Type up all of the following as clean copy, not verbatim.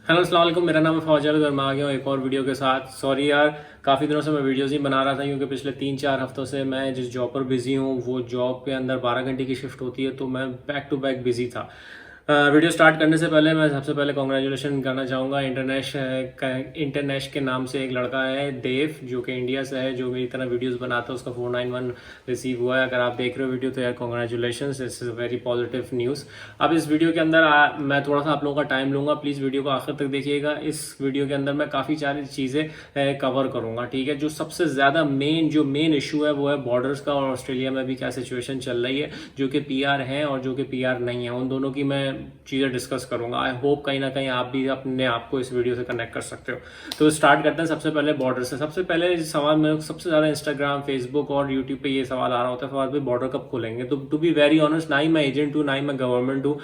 Hello अस्सलाम वालेकुम, मेरा नाम है फौजल और मैं आ गया हूँ एक और वीडियो के साथ। सॉरी यार, काफ़ी दिनों से मैं वीडियोस नहीं बना रहा था क्योंकि पिछले 3-4 हफ्तों से मैं जिस जॉब पर बिज़ी हूँ वो जॉब के अंदर 12 घंटे की शिफ्ट होती है, तो मैं बैक टू बैक बिज़ी था। वीडियो स्टार्ट करने से पहले मैं सबसे पहले कॉन्ग्रेचुलेशन करना चाहूँगा। इंटरनेश के नाम से एक लड़का है देव, जो कि इंडिया से है, जो मेरी तरह वीडियोस बनाता है। उसका 491 रिसीव हुआ है। अगर आप देख रहे हो वीडियो तो यार congratulation, it's very positive news. अब इस वीडियो के अंदर मैं थोड़ा सा आप लोगों का टाइम लूँगा, प्लीज़ वीडियो को आखिर तक देखिएगा। इस वीडियो के अंदर मैं काफ़ी सारी चीज़ें कवर करूँगा, ठीक है। जो सबसे ज़्यादा मेन इशू है वो है बॉर्डर्स का, और ऑस्ट्रेलिया में भी क्या सिचुएशन चल रही है, जो कि पीआर हैं और जो कि पीआर नहीं है, उन दोनों की मैं चीज़ें डिस्कस करूंगा। आई होप कहीं ना कहीं आप भी अपने आप को इस वीडियो से कनेक्ट कर सकते हो। तो स्टार्ट करते हैं सबसे पहले बॉर्डर से। सबसे पहले सवाल मेरे को सबसे ज़्यादा इंस्टाग्राम, फेसबुक और यूट्यूब पे ये सवाल आ रहा होता है, सवाल भाई बॉर्डर कब खोलेंगे। तो टू बी वेरी ऑनेस्ट, ना ही मैं एजेंट हूँ ना ही मैं गवर्नमेंट हूँ।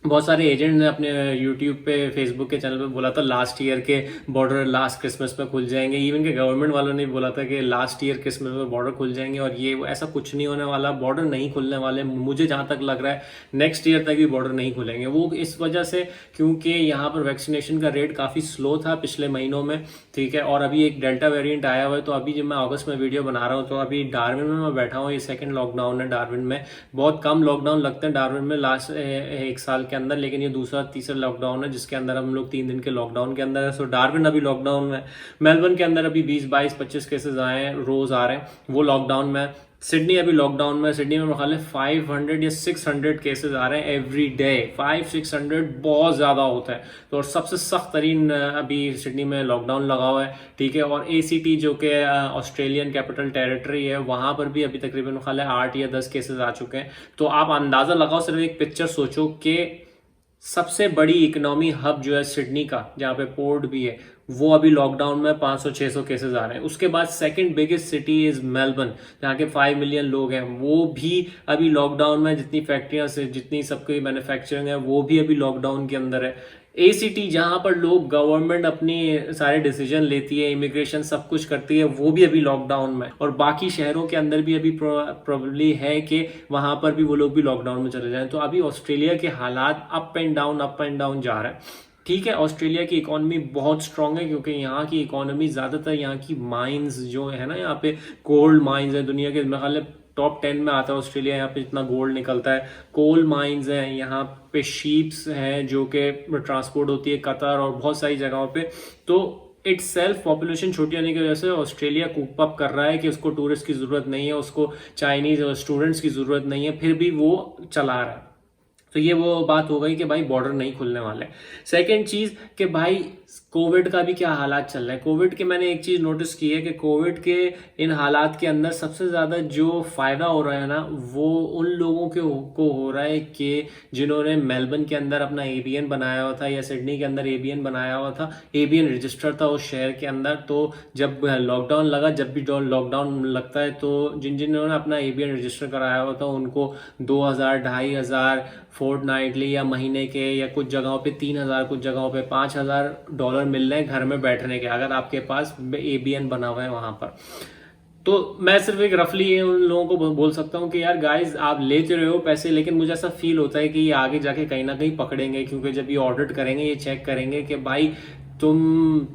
बहुत सारे एजेंट ने अपने यूट्यूब पे, फेसबुक के चैनल पे बोला था लास्ट ईयर के बॉर्डर लास्ट क्रिसमस पे खुल जाएंगे। इवन के गवर्नमेंट वालों ने बोला था कि लास्ट ईयर क्रिसमस में बॉर्डर खुल जाएंगे, और ये ऐसा कुछ नहीं होने वाला। बॉर्डर नहीं खुलने वाले, मुझे जहां तक लग रहा है नेक्स्ट ईयर तक भी बॉर्डर नहीं खुलेंगे। वो इस वजह से क्योंकि यहाँ पर वैक्सीनेशन का रेट काफ़ी स्लो था पिछले महीनों में, ठीक है। और अभी एक डेल्टा वेरियंट आया हुआ है, तो अभी जब मैं अगस्त में वीडियो बना रहा हूँ तो अभी डार्विन में मैं बैठा हूँ। ये सेकंड लॉकडाउन है डार्विन में। बहुत कम लॉकडाउन लगते हैं डार्विन में लास्ट एक साल के अंदर, लेकिन ये दूसरा तीसरा लॉकडाउन है जिसके अंदर हम लोग 3 दिन के लॉकडाउन के अंदर है। सो डार्विन अभी लॉकडाउन में। मेलबर्न के अंदर अभी 20, 22, 25 केसेस आए हैं, रोज आ रहे हैं, वो लॉकडाउन में। सिडनी अभी लॉकडाउन में। सिडनी में मेरे ख्याल है 500 या 600 केसेस आ रहे हैं एवरी डे। 500-600 बहुत ज्यादा होता है। तो और सबसे सख्त तरीन अभी सिडनी में लॉकडाउन लगा हुआ है, ठीक है। और एसीटी जो कि ऑस्ट्रेलियन कैपिटल टेरिटरी है, वहां पर भी अभी तकरीबन मेरे ख्याल है 8 या 10 केसेस आ चुके हैं। तो आप अंदाजा लगाओ, सिर्फ एक पिक्चर सोचो कि सबसे बड़ी इकोनॉमी हब जो है सिडनी का, जहाँ पे पोर्ट भी है, वो अभी लॉकडाउन में 500-600 केसेस आ रहे हैं। उसके बाद second biggest city is Melbourne, जहाँ के 5 मिलियन लोग हैं, वो भी अभी लॉकडाउन में। जितनी फैक्ट्रियां से जितनी सबकी मैन्युफैक्चरिंग है वो भी अभी लॉकडाउन के अंदर है। एसीटी जहां पर लोग गवर्नमेंट अपनी सारे डिसीजन लेती है, इमिग्रेशन सब कुछ करती है, वो भी अभी लॉकडाउन में। और बाकी शहरों के अंदर भी अभी प्रोबेबली है कि वहां पर भी वो लोग भी लॉकडाउन में चले जाएं। तो अभी ऑस्ट्रेलिया के हालात अप एंड डाउन जा रहा है, ठीक है। ऑस्ट्रेलिया की इकोनॉमी बहुत स्ट्रांग है क्योंकि यहाँ की इकोनॉमी ज्यादातर, यहाँ की माइंस जो है ना, यहाँ पे गोल्ड माइंस है दुनिया के, मेरे ख्याल है टॉप 10 में आता है ऑस्ट्रेलिया। यहाँ पे इतना गोल्ड निकलता है, कोल माइंस हैं यहाँ पे, शीप्स हैं जो कि ट्रांसपोर्ट होती है कतर और बहुत सारी जगहों पे। तो इट्स सेल्फ पॉपुलेशन छोटी होने की वजह से ऑस्ट्रेलिया कूप अप कर रहा है कि उसको टूरिस्ट की जरूरत नहीं है, उसको चाइनीज स्टूडेंट्स की जरूरत नहीं है, फिर भी वो चला रहा है। तो ये वो बात हो गई कि भाई बॉर्डर नहीं खुलने वाले। सेकंड चीज कि भाई कोविड का भी क्या हालात चल रहे हैं। कोविड के मैंने एक चीज नोटिस की है कि कोविड के इन हालात के अंदर सबसे ज्यादा जो फायदा हो रहा है ना, वो उन लोगों के को हो रहा है कि जिन्होंने मेलबर्न के अंदर अपना एबीएन बनाया हुआ था या सिडनी के अंदर एबीएन बनाया हुआ था, एबीएन रजिस्टर था उस शहर के अंदर। तो जब लॉकडाउन लगा, जब भी लॉकडाउन लगता है, तो जिन्होंने अपना एबीएन रजिस्टर कराया हुआ था उनको 2000, 2500 फोर्टनाइटली या महीने के, या कुछ जगहों पे 3000, कुछ जगहों पे $5000 मिल रहे हैं घर में बैठने के, अगर आपके पास एबीएन बना हुआ है वहां पर। तो मैं सिर्फ एक रफली उन लोगों को बोल सकता हूँ कि यार गाइस, आप लेते रहे हो पैसे, लेकिन मुझे ऐसा फील होता है कि ये आगे जाके कहीं ना कहीं पकड़ेंगे, क्योंकि जब ये ऑडिट करेंगे, ये चेक करेंगे कि भाई तुम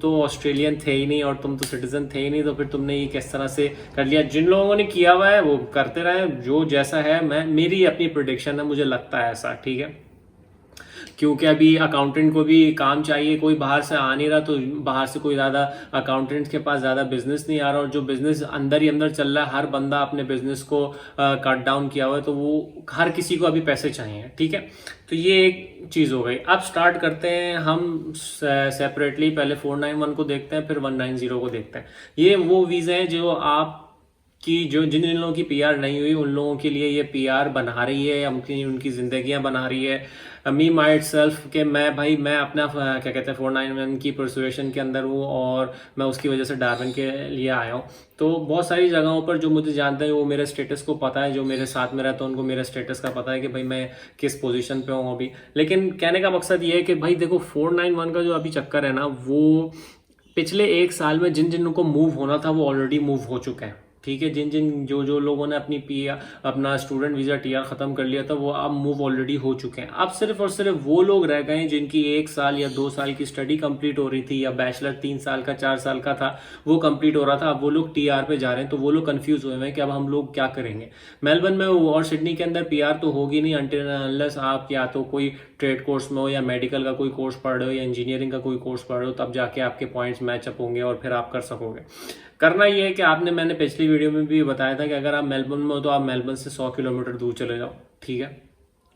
तो ऑस्ट्रेलियन थे ही नहीं और तुम तो सिटीजन थे ही नहीं, तो फिर तुमने ये किस तरह से कर लिया। जिन लोगों ने किया हुआ है वो करते रहे, जो जैसा है। मेरी अपनी प्रोडिक्शन है, मुझे लगता है ऐसा, ठीक है। क्योंकि अभी अकाउंटेंट को भी काम चाहिए, कोई बाहर से आ नहीं रहा, तो बाहर से कोई ज़्यादा अकाउंटेंट के पास ज़्यादा बिजनेस नहीं आ रहा, और जो बिजनेस अंदर ही अंदर चल रहा है, हर बंदा अपने बिजनेस को कट डाउन किया हुआ है, तो वो हर किसी को अभी पैसे चाहिए, ठीक है। तो ये एक चीज़ हो गई। अब स्टार्ट करते हैं हम सेपरेटली, पहले 491 को देखते हैं, फिर 190 को देखते हैं। ये वो वीज़ा है जो आप कि जो जिन जिन लोगों की पीआर नहीं हुई उन लोगों के लिए ये पीआर बना रही है, उनकी उनकी जिंदगियां बना रही है। मी माइट सेल्फ के मैं अपना क्या कहते हैं 491 की परसुएशन के अंदर हूँ, और मैं उसकी वजह से डार्विन के लिए आया हूँ। तो बहुत सारी जगहों पर जो मुझे जानते हैं वो मेरे स्टेटस को पता है, जो मेरे साथ में रहता है उनको मेरे स्टेटस का पता है कि भाई मैं किस पोजीशन पे हूँ अभी। लेकिन कहने का मकसद ये है कि भाई देखो, 491 का जो अभी चक्कर है ना, वो पिछले एक साल में जिन जिन को मूव होना था वो ऑलरेडी मूव हो चुका है, ठीक है। जिन जिन जो जो लोगों ने अपना स्टूडेंट वीज़ा टीआर ख़त्म कर लिया था वो अब मूव ऑलरेडी हो चुके हैं। अब सिर्फ और सिर्फ वो लोग रह गए हैं जिनकी 1 साल या 2 साल की स्टडी कंप्लीट हो रही थी, या बैचलर 3 साल का 4 साल का था वो कंप्लीट हो रहा था, अब वो लोग टीआर पे जा रहे हैं। तो वो लोग कंफ्यूज हुए हैं कि अब हम लोग क्या करेंगे। मेलबर्न में और सिडनी के अंदर पीआर तो होगी नहीं अनटिल अनलेस आप या तो कोई ट्रेड कोर्स में हो, या मेडिकल का कोई कोर्स पढ़ रहे हो, या इंजीनियरिंग का कोई कोर्स पढ़ रहे हो, तब जाके आपके पॉइंट्स मैचअप होंगे और फिर आप कर सकोगे। करना ये है कि मैंने पिछली वीडियो में भी बताया था कि अगर आप मेलबर्न में हो तो आप मेलबर्न से 100 किलोमीटर दूर चले जाओ, ठीक है,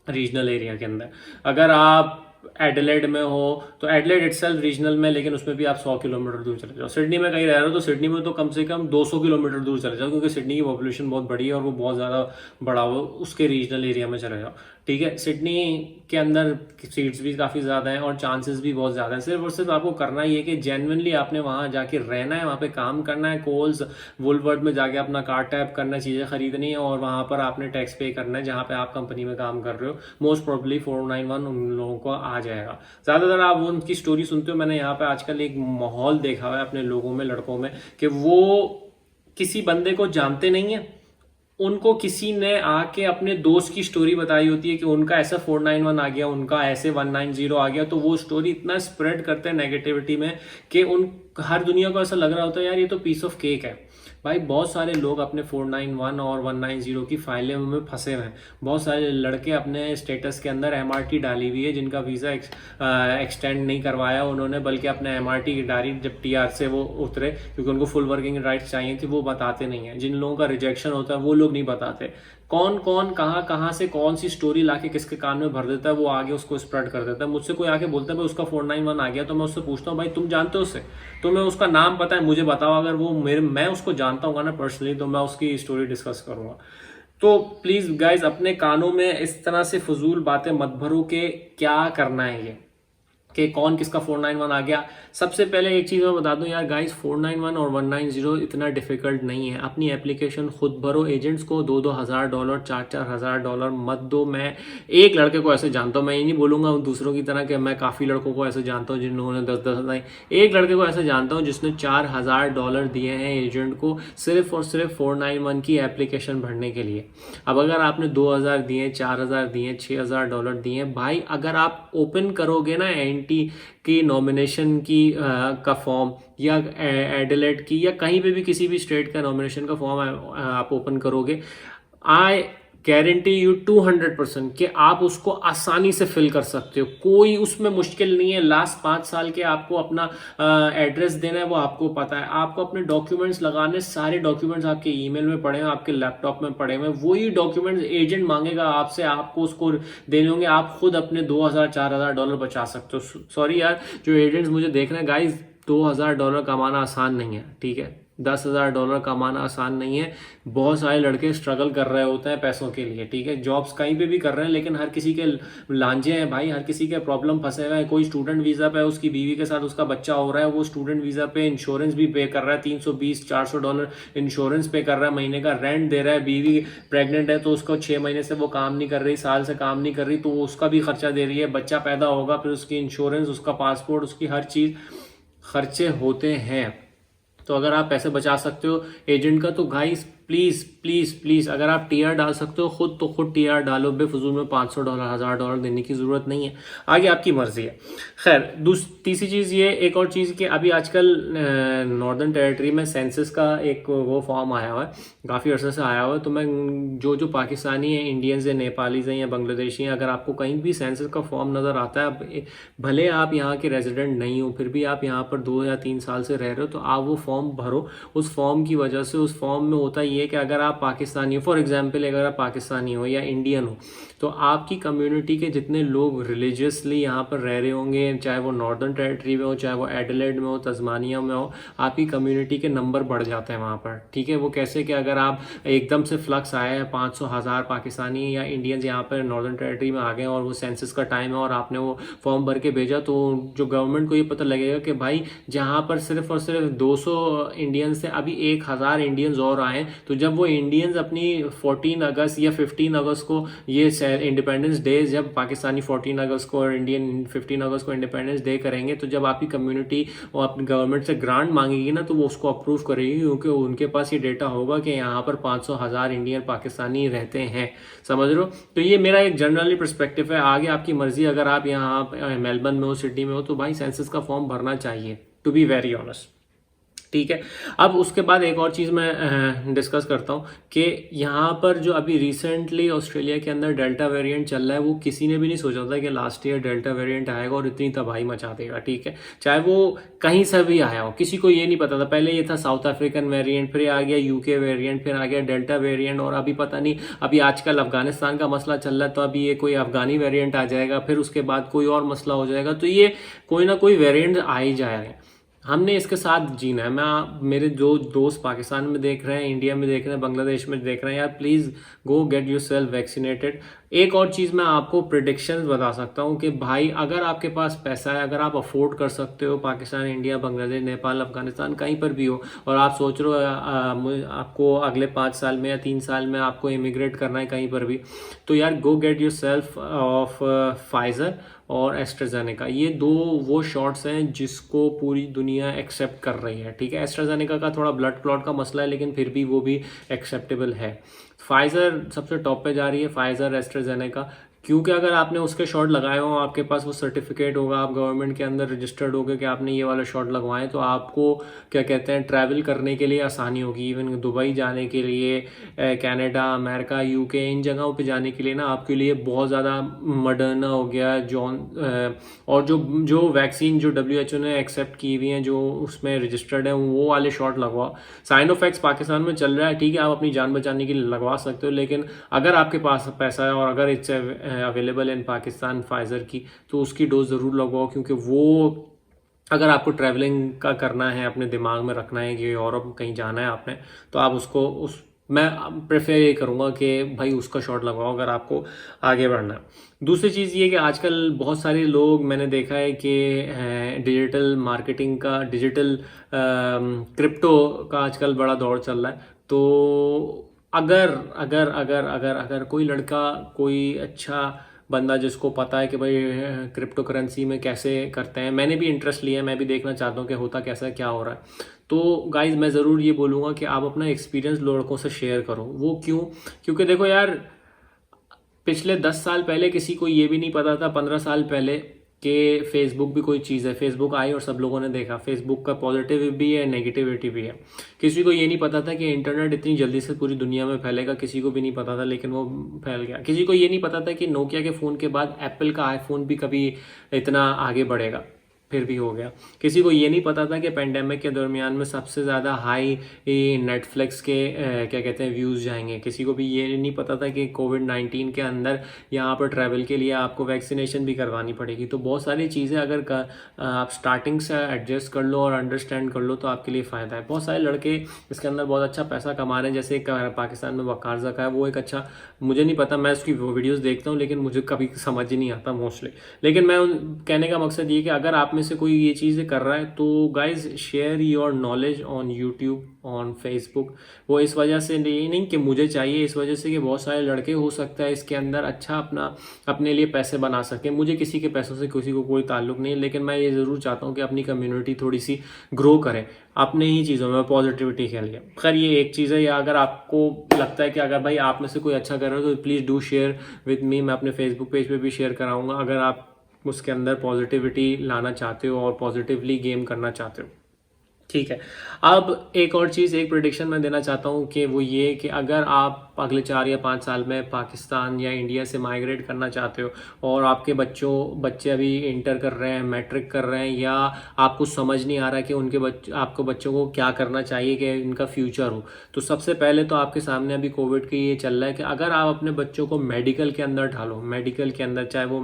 रीजनल एरिया के अंदर। अगर आप एडिलेड में हो तो एडिलेड इटसेल्फ रीजनल में, लेकिन उसमें भी आप 100 किलोमीटर दूर चले जाओ। सिडनी में कहीं रह रहे हो तो सिडनी में तो कम से कम 200 किलोमीटर दूर चले जाओ, क्योंकि सिडनी की पॉपुलेशन बहुत बड़ी है और वो बहुत ज़्यादा बड़ा हो, उसके रीजनल एरिया में चले जाओ, ठीक है। सिडनी के अंदर सीट्स भी काफ़ी ज़्यादा हैं और चांसेस भी बहुत ज़्यादा हैं। सिर्फ और सिर्फ आपको करना ये है कि जेन्युइनली आपने वहाँ जाके रहना है, वहाँ पे काम करना है, कोल्स वुलवर्थ में जाके अपना कार टैप करना है, चीज़ें खरीदनी है, और वहाँ पर आपने टैक्स पे करना है जहाँ पे आप कंपनी में काम कर रहे हो। मोस्ट प्रोबेबली 491 उन लोगों को आ जाएगा। ज़्यादातर आप उनकी स्टोरी सुनते हो। मैंने यहाँ पे आजकल एक माहौल देखा हुआ है अपने लोगों में, लड़कों में, कि वो किसी बंदे को जानते नहीं है, उनको किसी ने आके अपने दोस्त की स्टोरी बताई होती है कि उनका ऐसा 491 आ गया, उनका ऐसे 190 आ गया, तो वो स्टोरी इतना स्प्रेड करते हैं नेगेटिविटी में कि उन हर दुनिया को ऐसा लग रहा होता है यार ये तो पीस ऑफ केक है। भाई बहुत सारे लोग अपने 491 और 190 की फाइलें में फंसे हुए हैं। बहुत सारे लड़के अपने स्टेटस के अंदर एमआरटी डाली हुई है, जिनका वीज़ा एक्सटेंड नहीं करवाया उन्होंने, बल्कि अपने एमआरटी की डायरी जब टीआर से वो उतरे, क्योंकि उनको फुल वर्किंग राइट्स चाहिए थी, वो बताते नहीं है। जिन लोगों का रिजेक्शन होता है वो लोग नहीं बताते। कौन कौन कहाँ से कौन सी स्टोरी लाके किसके कान में भर देता है, वो आगे उसको स्प्रेड कर देता है। मुझसे कोई आके बोलता है भाई उसका 491 आ गया, तो मैं उससे पूछता हूँ भाई तुम जानते हो उससे? तो मैं उसका नाम पता है, मुझे बताओ। अगर वो मैं उसको जानता हूँ ना पर्सनली, तो मैं उसकी स्टोरी डिस्कस करूंगा। तो प्लीज गाइज अपने कानों में इस तरह से फजूल बातें मत भरो कि क्या करना है ये, कि कौन किसका 491 आ गया। सबसे पहले एक चीज़ मैं बता दूं यार गाइस, 491 और 190 इतना डिफिकल्ट नहीं है। अपनी एप्लीकेशन खुद भरो। एजेंट्स को $2,000 $4,000 मत दो। मैं एक लड़के को ऐसे जानता हूँ, मैं ये नहीं बोलूंगा दूसरों की तरह कि मैं काफ़ी लड़कों को ऐसे जानता हूँ जिन्होंने 10,000। एक लड़के को ऐसे जानता हूँ जिसने $4,000 दिए हैं एजेंट को सिर्फ और सिर्फ 491 की एप्लीकेशन भरने के लिए। अब अगर आपने 2,000 दिए, 4,000 दिए, $6,000 दिए, भाई अगर आप ओपन करोगे ना एंटी की नॉमिनेशन की का फॉर्म, या एडिलेड की, या कहीं पे भी किसी भी स्टेट का नॉमिनेशन का फॉर्म आप ओपन करोगे, आई गारंटी यू 200% कि आप उसको आसानी से फिल कर सकते हो। कोई उसमें मुश्किल नहीं है। लास्ट 5 साल के आपको अपना एड्रेस देना है, वो आपको पता है। आपको अपने डॉक्यूमेंट्स लगाने, सारे डॉक्यूमेंट्स आपके ईमेल में पड़े हैं, आपके लैपटॉप में पड़े हुए हैं। वही डॉक्यूमेंट्स एजेंट मांगेगा आपसे, आपको उसको देने होंगे। आप खुद अपने $2,000-4,000 बचा सकते हो। सॉरी यार जो एजेंट्स मुझे देख रहे हैं गाइज, $2,000 कमाना आसान नहीं है, ठीक है। $10,000 कमाना आसान नहीं है। बहुत सारे लड़के स्ट्रगल कर रहे होते हैं पैसों के लिए, ठीक है। जॉब्स कहीं पे भी कर रहे हैं, लेकिन हर किसी के लांझे हैं भाई, हर किसी के प्रॉब्लम फंसे हुए हैं। कोई स्टूडेंट वीज़ा पे है, उसकी बीवी के साथ उसका बच्चा हो रहा है, वो स्टूडेंट वीज़ा पे इंश्योरेंस भी पे कर रहा है, $320-400 इंश्योरेंस पे कर रहा है, महीने का रेंट दे रहा है। बीवी प्रेग्नेंट है तो उसको 6 महीने से वो काम नहीं कर रही, साल से काम नहीं कर रही, तो उसका भी खर्चा दे रही है। बच्चा पैदा होगा, फिर उसकी इंश्योरेंस, उसका पासपोर्ट, उसकी हर चीज़, खर्चे होते हैं। तो अगर आप पैसे बचा सकते हो एजेंट का, तो गाइस प्लीज़ प्लीज़ प्लीज़ अगर आप टीआर डाल सकते हो खुद, तो खुद टीआर डालो। बेफजूल में $500 $1,000 देने की ज़रूरत नहीं है। आगे आपकी मर्जी है। खैर तीसरी चीज़ ये, एक और चीज़ कि अभी आजकल नॉर्दर्न टेरिटरी में सेंसस का एक वो फॉर्म आया हुआ है, काफ़ी अर्से से आया हुआ है। तो मैं जो पाकिस्तानी हैं, इंडियंस हैं, नेपालीज हैं या बांग्लादेशी हैं, अगर आपको कहीं भी सेंसस का फॉर्म नज़र आता है, भले आप यहाँ के रेजिडेंट नहीं हो, फिर भी आप यहाँ पर 2 या 3 साल से रह रहे हो, तो आप वो फॉर्म भरो। उस फॉर्म की वजह से, उस फॉर्म में होता ये कि अगर आप पाकिस्तानी हो, फॉर एग्जांपल अगर आप पाकिस्तानी हो या इंडियन हो, तो आपकी कम्युनिटी के जितने लोग रिलीजियसली यहाँ पर रह रहे होंगे, चाहे वो नॉर्दर्न टेरिटरी में हो, चाहे वो एडिलेड में हो, तस्मानिया में हो, आपकी कम्युनिटी के नंबर बढ़ जाते हैं वहाँ पर, ठीक है। वो कैसे कि अगर आप एकदम से फ्लक्स आया है, 500,000 पाकिस्तानी या इंडियंस यहाँ पर नॉर्दर्न टेरिटरी में आ गए और वो सेंसस का टाइम है और आपने वो फॉर्म भर के भेजा, तो जो गवर्नमेंट को ये पता लगेगा कि भाई जहाँ पर सिर्फ और सिर्फ 200 इंडियंस थे, अभी 1,000 इंडियंस और आए, तो जब वो इंडियंस अपनी 14 अगस्त या 15 अगस्त को ये इंडिपेंडेंस डे, जब पाकिस्तानी 14 अगस्त को और इंडियन 15 अगस्त को इंडिपेंडेंस डे करेंगे, तो जब आपकी कम्युनिटी और अपनी गवर्नमेंट से ग्रांट मांगेगी ना, तो वो उसको अप्रूव करेगी, क्योंकि उनके पास ये डेटा होगा कि यहाँ पर 500,000 इंडियन पाकिस्तानी रहते हैं। समझ रहे हो? तो ये मेरा एक जनरली पर्सपेक्टिव है। आगे आपकी मर्जी, अगर आप यहाँ मेलबर्न में हो, सिडनी में हो, तो भाई सेंसस का फॉर्म भरना चाहिए, टू बी वेरी ऑनेस्ट। ठीक है। अब उसके बाद एक और चीज़ मैं डिस्कस करता हूँ कि यहाँ पर जो अभी रिसेंटली ऑस्ट्रेलिया के अंदर डेल्टा वेरिएंट चल रहा है, वो किसी ने भी नहीं सोचा था कि लास्ट ईयर डेल्टा वेरिएंट आएगा और इतनी तबाही मचा देगा। ठीक है, चाहे वो कहीं से भी आया हो, किसी को ये नहीं पता था। पहले ये था साउथ अफ्रीकन वेरिएंट, फिर आ गया यूके वेरिएंट, फिर आ गया डेल्टा वेरिएंट, और अभी पता नहीं, अभी आजकल अफगानिस्तान का मसला चल रहा है, तो अभी ये कोई अफगानी वेरिएंट आ जाएगा, फिर उसके बाद कोई और मसला हो जाएगा। तो ये कोई ना कोई वेरिएंट आ ही जाएगा। हमने इसके साथ जीना है। मैं, मेरे जो दोस्त पाकिस्तान में देख रहे हैं, इंडिया में देख रहे हैं, बांग्लादेश में देख रहे हैं, यार please go get your self vaccinated. एक और चीज़ मैं आपको प्रिडिक्शंस बता सकता हूँ कि भाई अगर आपके पास पैसा है, अगर आप अफोर्ड कर सकते हो, पाकिस्तान, इंडिया, बांग्लादेश, नेपाल, अफगानिस्तान कहीं पर भी हो, और आप सोच रहे हो आपको अगले 5 साल में या 3 साल में आपको इमिग्रेट करना है कहीं पर भी, तो यार गो get your self of Pfizer और एस्ट्राजेनेका। ये दो वो शॉट्स हैं जिसको पूरी दुनिया एक्सेप्ट कर रही है। ठीक है, एस्ट्राजेनेका का थोड़ा ब्लड क्लॉट का मसला है, लेकिन फिर भी वो भी एक्सेप्टेबल है। फाइजर सबसे टॉप पे जा रही है, फाइजर, एस्ट्राजेनेका, क्योंकि अगर आपने उसके शॉट लगाए हो, आपके पास वो सर्टिफिकेट होगा, आप गवर्नमेंट के अंदर रजिस्टर्ड होगे कि आपने ये वाला शॉट लगवाए, तो आपको क्या कहते हैं, ट्रैवल करने के लिए आसानी होगी। इवन दुबई जाने के लिए, कनाडा, अमेरिका, यूके, इन जगहों पे जाने के लिए ना आपके लिए बहुत ज़्यादा मॉडर्ना हो गया, और जो वैक्सीन जो WHO ने एक्सेप्ट की हुई हैं, जो उसमें रजिस्टर्ड है, वो वाले शॉट लगवाओ। साइनोफैक्स पाकिस्तान में चल रहा है, ठीक है, आप अपनी जान बचाने के लिए लगवा सकते हो, लेकिन अगर आपके पास पैसा है और अगर it's available in Pakistan Pfizer की, तो उसकी डोज ज़रूर लगवाओ, क्योंकि वो अगर आपको ट्रैवलिंग का करना है, अपने दिमाग में रखना है कि यूरोप कहीं जाना है आपने, तो आप उसको मैं प्रेफर ये करूँगा कि भाई उसका शॉट लगवाओ अगर आपको आगे बढ़ना है। दूसरी चीज़ ये कि आजकल बहुत सारे लोग, मैंने देखा है कि डिजिटल मार्केटिंग का, डिजिटल क्रिप्टो का आजकल बड़ा दौर चल रहा है। तो अगर अगर अगर अगर अगर कोई लड़का, कोई अच्छा बंदा जिसको पता है कि भाई क्रिप्टो करेंसी में कैसे करते हैं, मैंने भी इंटरेस्ट लिया है, मैं भी देखना चाहता हूँ कि होता कैसा है, क्या हो रहा है, तो गाइज मैं ज़रूर ये बोलूँगा कि आप अपना एक्सपीरियंस लड़कों से शेयर करो। वो क्यों? क्योंकि देखो यार, पिछले 10 साल पहले किसी को ये भी नहीं पता था, 15 साल पहले, कि फेसबुक भी कोई चीज़ है। फेसबुक आई और सब लोगों ने देखा। फेसबुक का पॉजिटिव भी है, नेगेटिविटी भी है। किसी को ये नहीं पता था कि इंटरनेट इतनी जल्दी से पूरी दुनिया में फैलेगा, किसी को भी नहीं पता था, लेकिन वो फैल गया। किसी को ये नहीं पता था कि नोकिया के फ़ोन के बाद एप्पल का आईफोन भी कभी इतना आगे बढ़ेगा, फिर भी हो गया। किसी को ये नहीं पता था कि पेंडेमिक के दरमियान में सबसे ज़्यादा हाई नेटफ्लिक्स के क्या कहते हैं व्यूज़ जाएंगे। किसी को भी ये नहीं पता था कि कोविड-19 के अंदर यहाँ पर ट्रैवल के लिए आपको वैक्सीनेशन भी करवानी पड़ेगी। तो बहुत सारी चीज़ें अगर आप स्टार्टिंग से एडजस्ट कर लो और अंडरस्टैंड कर लो तो आपके लिए फ़ायदा है। बहुत सारे लड़के इसके अंदर बहुत अच्छा पैसा कमा रहे हैं। जैसे एक पाकिस्तान में वकार ज़का है, वो एक अच्छा, मुझे नहीं पता, मैं उसकी वीडियोज़ देखता हूँ लेकिन मुझे कभी समझ ही नहीं आता मोस्टली। लेकिन मैं कहने का मकसद ये कि अगर आप में से कोई ये चीज़ें कर रहा है तो guys share your knowledge on YouTube, on Facebook. वो इस वजह से नहीं कि मुझे चाहिए, इस वजह से कि बहुत सारे लड़के हो सकता है इसके अंदर अच्छा अपने लिए पैसे बना सकें। मुझे किसी के पैसों से किसी को कोई ताल्लुक नहीं है, लेकिन मैं ये ज़रूर चाहता हूँ कि अपनी कम्युनिटी थोड़ी सी ग्रो करे अपने ही चीज़ों में, पॉजिटिविटी के लिए। खैर ये एक चीज़ है। या अगर आपको लगता है कि अगर भाई आप में से कोई अच्छा कर रहा है तो please do share with me. मैं अपने फेसबुक पेज पे भी शेयर कराऊंगा अगर आप उसके अंदर पॉजिटिविटी लाना चाहते हो और पॉजिटिवली गेम करना चाहते हो। ठीक है। अब एक और चीज़, एक प्रेडिक्शन मैं देना चाहता हूँ कि वो ये कि अगर आप अगले 4 या 5 साल में पाकिस्तान या इंडिया से माइग्रेट करना चाहते हो और आपके बच्चे अभी इंटर कर रहे हैं, मैट्रिक कर रहे हैं, या आपको समझ नहीं आ रहा कि आपको बच्चों को क्या करना चाहिए कि इनका फ्यूचर हो, तो सबसे पहले तो आपके सामने अभी कोविड की ये चल रहा है कि अगर आप अपने बच्चों को मेडिकल के अंदर डालो, मेडिकल के अंदर, चाहे वो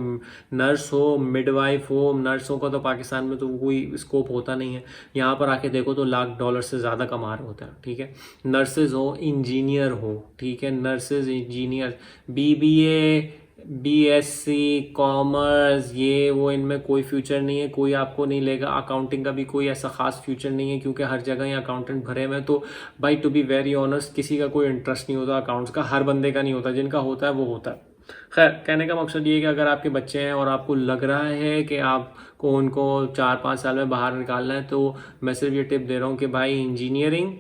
नर्स हो, मिडवाइफ हो। नर्सों का तो पाकिस्तान में तो कोई स्कोप होता नहीं है, यहाँ पर आके देखो तो $1,00,000 से ज़्यादा कमा रहे होते हैं। ठीक है, नर्सेज हो, इंजीनियर हो, ठीक है, nurses, engineer, BBA BSc commerce ये वो, इनमें कोई फ्यूचर नहीं है, कोई आपको नहीं लेगा। अकाउंटिंग का भी कोई ऐसा खास फ्यूचर नहीं है, क्योंकि हर जगह ही अकाउंटेंट भरे हुए हैं। तो भाई टू बी वेरी ऑनेस्ट, किसी का कोई इंटरेस्ट नहीं होता अकाउंट्स का, हर बंदे का नहीं होता, जिनका होता है वो होता है। खैर, कहने का मकसद ये है कि अगर आपके बच्चे हैं और आपको लग रहा है कि आपको उनको 4-5 साल में बाहर निकालना है, तो मैं सिर्फ ये टिप दे रहा हूँ कि भाई इंजीनियरिंग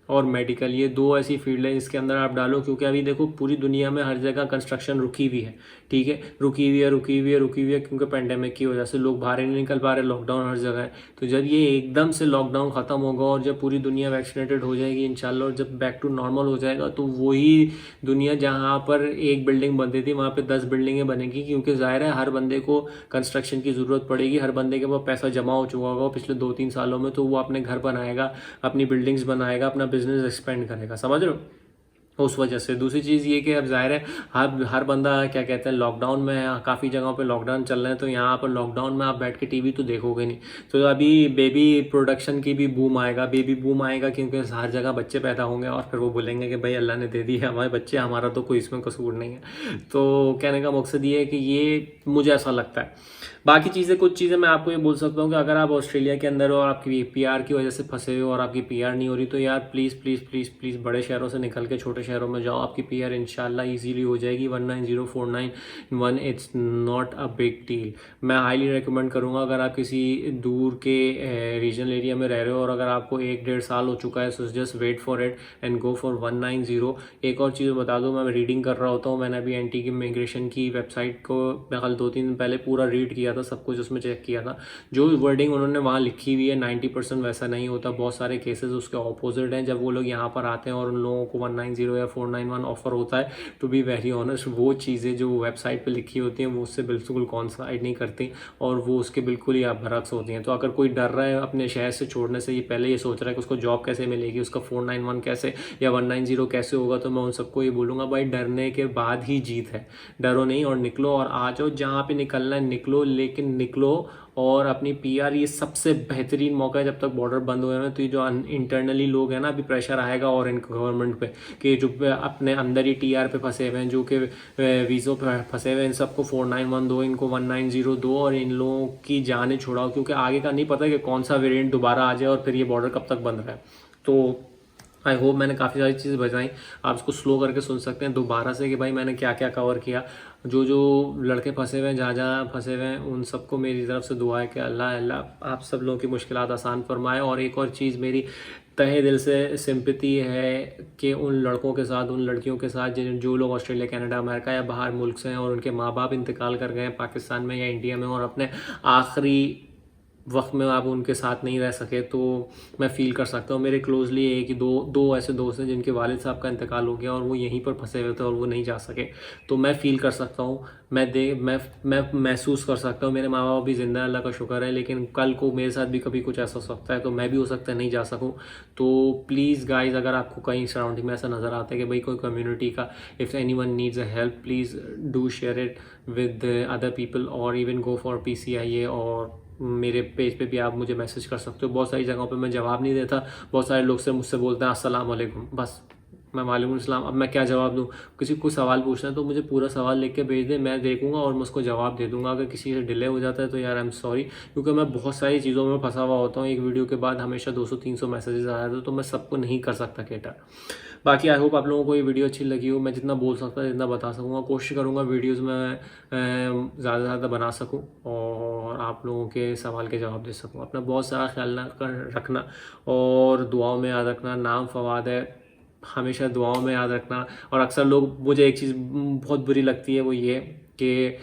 और मेडिकल, ये दो ऐसी फील्ड है जिसके अंदर आप डालो। क्योंकि अभी देखो पूरी दुनिया में हर जगह कंस्ट्रक्शन रुकी हुई है, ठीक है, रुकी हुई है, रुकी हुई है, रुकी हुई है, क्योंकि पेंडेमिक की वजह से लोग बाहर ही नहीं निकल पा रहे, लॉकडाउन हर जगह है। तो जब ये एकदम से लॉकडाउन खत्म होगा और जब पूरी दुनिया वैक्सीनेटेड हो जाएगी इंशाल्लाह, और जब बैक टू नॉर्मल हो जाएगा, तो वही दुनिया जहाँ पर एक बिल्डिंग बनती थी वहाँ पे 10 बिल्डिंगें बनेगी। क्योंकि जाहिर है हर बंदे को कंस्ट्रक्शन की ज़रूरत पड़ेगी, हर बंदे के पास पैसा जमा हो चुका होगा पिछले 2-3 सालों में, तो वो अपने घर बनाएगा, अपनी बिल्डिंग्स बनाएगा, अपना बिजनेस एक्सपेंड करेगा, समझ रहे हो। उस वजह से दूसरी चीज़ ये कि अब जाहिर है हर बंदा क्या कहते हैं लॉकडाउन में, काफ़ी जगहों पे लॉकडाउन चल रहे हैं, तो यहाँ पर लॉकडाउन में आप बैठ के टीवी तो देखोगे नहीं। तो अभी बेबी प्रोडक्शन की भी बूम आएगा, बेबी बूम आएगा, क्योंकि हर जगह बच्चे पैदा होंगे और फिर वो बोलेंगे कि भाई अल्लाह ने दे दी है हमारे बच्चे, हमारा तो कोई इसमें कसूर नहीं है। तो कहने का मकसद ये है कि ये मुझे ऐसा लगता है। बाकी चीज़ें, कुछ चीज़ें मैं आपको ये बोल सकता हूँ कि अगर आप ऑस्ट्रेलिया के अंदर हो और आपकी पीआर की वजह से फंसे हो और आपकी पीआर नहीं हो रही, तो यार प्लीज़ प्लीज़ प्लीज़ प्लीज़ बड़े शहरों से निकल के छोटे शहरों में जाओ, आपकी पीआर इंशाल्लाह इजीली हो जाएगी। 190491, it's not a big deal. मैं हाईली रिकमेंड करूँगा, अगर आप किसी दूर के रीजनल एरिया में रह रहे हो और अगर आपको 1-1.5 साल हो चुका है, so just wait for it and go for 190। एक और चीज़ बता दूँ, मैं रीडिंग कर रहा होता हूँ, मैंने अभी एंटी इमिग्रेशन की वेबसाइट को कल 2-3 दिन पहले पूरा रीड किया था, सब कुछ उसमें चेक किया था। जो वर्डिंग उन्होंने वहाँ लिखी हुई है 90% वैसा नहीं होता, बहुत सारे केसेस उसके ऑपोजिट हैं। जब वो लोग यहाँ पर आते हैं और उन लोगों को 190 या 491 ऑफर होता है, टू बी वेरी ऑनेस्ट वो चीज़ें जो वेबसाइट पे लिखी होती हैं वो उससे बिल्कुल कॉन्साइड नहीं करती और वो उसके बिल्कुल ही बरक्स होती हैं। तो अगर कोई डर रहा है अपने शहर से छोड़ने से, ये पहले ये सोच रहा है कि उसको जॉब कैसे मिलेगी, उसका 491 कैसे या 190 कैसे होगा, तो मैं उन सबको ये बोलूँगा भाई डरने के बाद ही जीत है। डरो नहीं और निकलो और आ जाओ, जहाँ पे निकलना है निकलो, लेकिन निकलो और अपनी पीआर, ये सबसे बेहतरीन मौका है जब तक बॉर्डर बंद हुए हैं। तो ये जो इंटरनली लोग हैं ना, अभी प्रेशर आएगा और इन गवर्नमेंट पे कि जो अपने अंदर ही टीआर पे फंसे हुए हैं, जो कि वीज़ों पे फंसे हुए हैं, इन सबको 491 दो, इनको 190 दो और इन लोगों की जानें छुड़ाओ, क्योंकि आगे का नहीं पता कि कौन सा वेरिएंट दोबारा आ जाए और फिर ये बॉर्डर कब तक बंद रहा है। तो आई होप मैंने काफ़ी सारी चीज़ें बताई, आप इसको स्लो करके सुन सकते हैं दोबारा से कि भाई मैंने क्या क्या कवर किया। जो जो लड़के फंसे हुए हैं, जहाँ जहाँ फंसे हुए हैं, उन सबको मेरी तरफ से दुआ है कि अल्लाह अल्लाह आप सब लोगों की मुश्किलात आसान फरमाए। और एक और चीज़ मेरी तहे दिल से सिंपैथी है कि उन लड़कों के साथ, उन लड़कियों के साथ जो लोग ऑस्ट्रेलिया, कनाडा, अमेरिका या बाहर मुल्क से हैं और उनके माँ बाप इंतकाल कर गए हैं पाकिस्तान में या इंडिया में और अपने आखिरी वक्त में आप उनके साथ नहीं रह सके, तो मैं फील कर सकता हूँ। मेरे क्लोजली एक ही दो ऐसे दोस्त हैं जिनके वालिद साहब का इंतकाल हो गया और वो यहीं पर फंसे हुए थे और वो नहीं जा सके। तो मैं फील कर सकता हूँ, मैं महसूस कर सकता हूँ। मेरे माँ बाप भी जिंदा है, अल्लाह का शुक्र है, लेकिन कल को मेरे साथ भी कभी कुछ ऐसा हो सकता है, तो मैं भी हो सकता है नहीं जा सकूँ। तो प्लीज़ गाइज, अगर आपको कहीं सराउंडिंग में ऐसा नज़र आता है कि भाई कोई कम्युनिटी का, if any one needs a help, please do share it with other people और इवन गो फॉर PCIA। और मेरे पेज पे भी आप मुझे मैसेज कर सकते हो। बहुत सारी जगहों पे मैं जवाब नहीं देता, बहुत सारे लोग से मुझसे बोलते हैं अस्सलाम वालेकुम, बस मैं वालेकुम अस्सलाम। अब मैं क्या जवाब दूँ, किसी को सवाल पूछना है तो मुझे पूरा सवाल लिख के भेज दे, मैं देखूंगा और मैं उसको जवाब दे दूंगा। अगर किसी से डिले हो जाता है तो यार आई एम सॉरी, क्योंकि मैं बहुत सारी चीज़ों में फंसा हुआ होता हूँ। एक वीडियो के बाद हमेशा 200-300 मैसेजेस आ जाते हैं, तो मैं सबको नहीं कर सकता कैटर। बाकी आई होप आप लोगों को ये वीडियो अच्छी लगी हो। मैं जितना बोल सकता जितना बता सकूँगा, कोशिश करूँगा वीडियोज़ में ज़्यादा से ज़्यादा बना सकूँ और आप लोगों के सवाल के जवाब दे सकूँ। अपना बहुत सारा ख्याल रखना और दुआओं में याद रखना। नाम फवाद है, हमेशा दुआओं में याद रखना। और अक्सर लोग, मुझे एक चीज़ बहुत बुरी लगती है, वो ये कि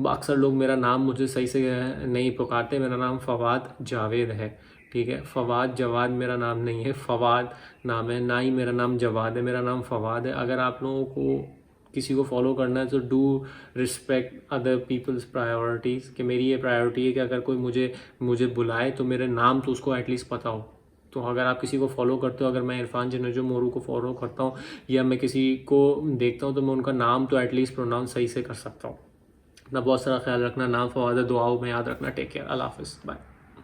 अक्सर लोग मेरा नाम मुझे सही से नहीं पुकारते। मेरा नाम फवाद जावेद है, ठीक है। फवाद जवाद मेरा नाम नहीं है, फवाद नाम है, ना ही मेरा नाम जवाद है, मेरा नाम फवाद है। अगर आप लोगों को किसी को फॉलो करना है तो do respect other people's priorities, कि मेरी ये प्रायोरिटी है कि अगर कोई मुझे बुलाए तो मेरे नाम तो उसको एटलीस्ट पता हो। तो अगर आप किसी को फॉलो करते हो, अगर मैं इरफान जनजो मोरू को फॉलो करता हूँ या मैं किसी को देखता हूँ, तो मैं उनका नाम तो एटलीस्ट प्रोनाउंस सही से कर सकता हूँ। अपना बहुत सारा ख्याल रखना। नाम फवाद, दुआओं में याद रखना। टेक केयर, अल्लाह हाफिज़, बाय।